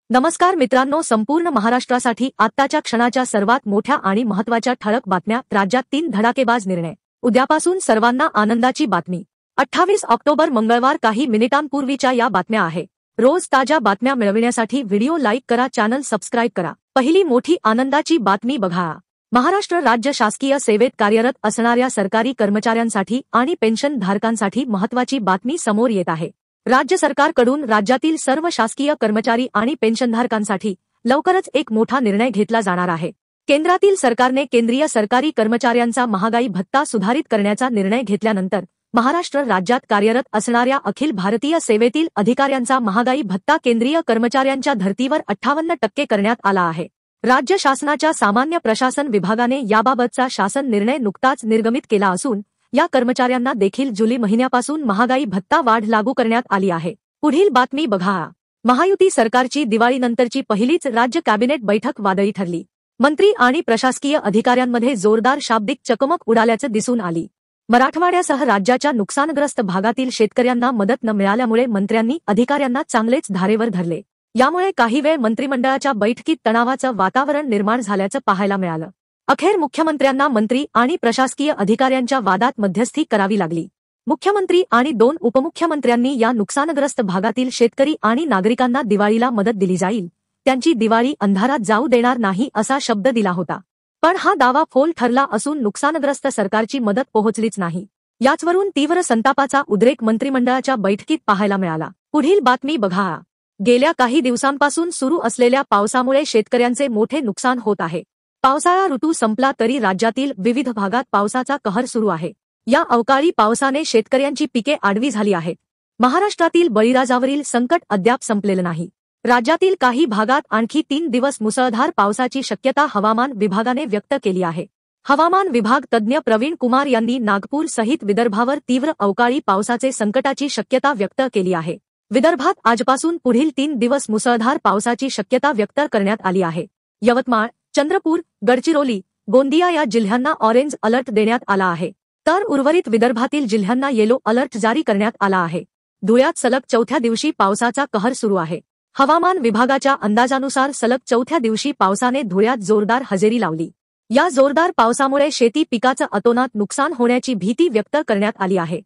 नमस्कार मित्रांनो, संपूर्ण महाराष्ट्रासाठी आत्ताच्या क्षणाच्या सर्वात मोठ्या आणि महत्त्वाच्या ठळक बातम्या. राज्यात 3 धडाकेबाज निर्णय. उद्यापासून सर्वांना आनंदाची बातमी. 28 ऑक्टोबर मंगळवार. काही मिनिटांपूर्वीच्या या बातम्या आहे. रोज ताज्या बातम्या मिळविण्यासाठी व्हिडिओ लाईक करा, चॅनल सबस्क्राईब करा. पहिली मोठी आनंदाची बातमी बघा. महाराष्ट्र राज्य शासकीय सेवेत कार्यरत असणाऱ्या सरकारी कर्मचाऱ्यांसाठी आणि पेन्शन धारकांसाठी महत्त्वाची बातमी समोर येत आहे. राज्य सरकारकडून राज्यातील सर्व शासकीय कर्मचारी आणि पेन्शनधारकांसाठी लवकरच एक मोठा निर्णय घेतला जाणार आहे. केंद्रातील सरकारने केंद्रीय सरकारी कर्मचाऱ्यांचा महागाई भत्ता सुधारित करण्याचा निर्णय घेतल्यानंतर महाराष्ट्र राज्यात कार्यरत असणाऱ्या अखिल भारतीय सेवेतील अधिकाऱ्यांचा महागाई भत्ता केंद्रीय कर्मचाऱ्यांच्या धर्तीवर 58% करण्यात आला आहे. राज्य शासनाच्या सामान्य प्रशासन विभागाने याबाबतचा शासन निर्णय नुकताच निर्गमित केला असून या कर्मचाऱ्यांना देखील जुलै महिन्यापासून महागाई भत्ता वाढ लागू करण्यात आली आहे. पुढील बातमी बघा. महायुती सरकारची दिवाळीनंतरची पहिलीच राज्य कॅबिनेट बैठक वादळी ठरली. मंत्री आणि प्रशासकीय अधिकाऱ्यांमध्ये जोरदार शाब्दिक चकमक उडाल्याचं दिसून आली. मराठवाड्यासह राज्याच्या नुकसानग्रस्त भागातील शेतकऱ्यांना मदत न मिळाल्यामुळे मंत्र्यांनी अधिकाऱ्यांना चांगलेच धारेवर धरले. यामुळे काही वेळ मंत्रिमंडळाच्या बैठकीत तणावाचं वातावरण निर्माण झाल्याचं पाहायला मिळालं. अखेर मुख्यमंत्र्यांना मंत्री आणि प्रशासकीय अधिकाऱ्यांच्या वादात मध्यस्थी करावी लागली. मुख्यमंत्री आणि 2 उपमुख्यमंत्र्यांनी या नुकसानग्रस्त भागातील शेतकरी आणि नागरिकांना दिवाळीला मदत दिली जाईल, त्यांची दिवाळी अंधारात जाऊ देणार नाही असा शब्द दिला होता. पण हा दावा फोल ठरला असून नुकसानग्रस्त सरकारची मदत पोहोचलीच नाही. याचवरून तीव्र संतापाचा उद्रेक मंत्रिमंडळाच्या बैठकीत पाहायला मिळाला. पुढील बातमी बघा. गेल्या काही दिवसांपासून सुरू असलेल्या पावसामुळे शेतकऱ्यांचे मोठे नुकसान होत आहे. पावसाळा ऋतू संपला तरी राज्यातील विविध भागात पावसाचा कहर सुरू आहे. या अवकाळी पावसाने शेतकऱ्यांची पिके आडवी झाली आहेत. महाराष्ट्रातील बळीराजावरील संकट अद्याप संपलेलं नाही. राज्यातील काही भागात आणखी 3 दिवस मुसळधार पावसाची शक्यता हवामान विभागाने व्यक्त केली आहे. हवामान विभाग तज्ज्ञ प्रवीण कुमार यांनी नागपूर सहित विदर्भावर तीव्र अवकाळी पावसाचे संकटाची शक्यता व्यक्त केली आहे. विदर्भात आजपासून पुढील 3 दिवस मुसळधार पावसाची शक्यता व्यक्त करण्यात आली आहे. यवतमाळ, चंद्रपूर, गडचिरोली, गोंदिया या जिल्ह्यांना ऑरेंज अलर्ट देण्यात आला आहे, तर उर्वरित विदर्भातील जिल्ह्यांना येलो अलर्ट जारी करण्यात आला आहे. धुळ्यात सलग 4थ्या दिवशी पावसाचा कहर सुरू आहे. हवामान विभागाच्या अंदाजानुसार सलग 4थ्या दिवशी पावसाने धुळ्यात जोरदार हजेरी लावली. या जोरदार पावसामुळे शेती पिकाचं अतोनात नुकसान होण्याची भीती व्यक्त करण्यात आली आहे.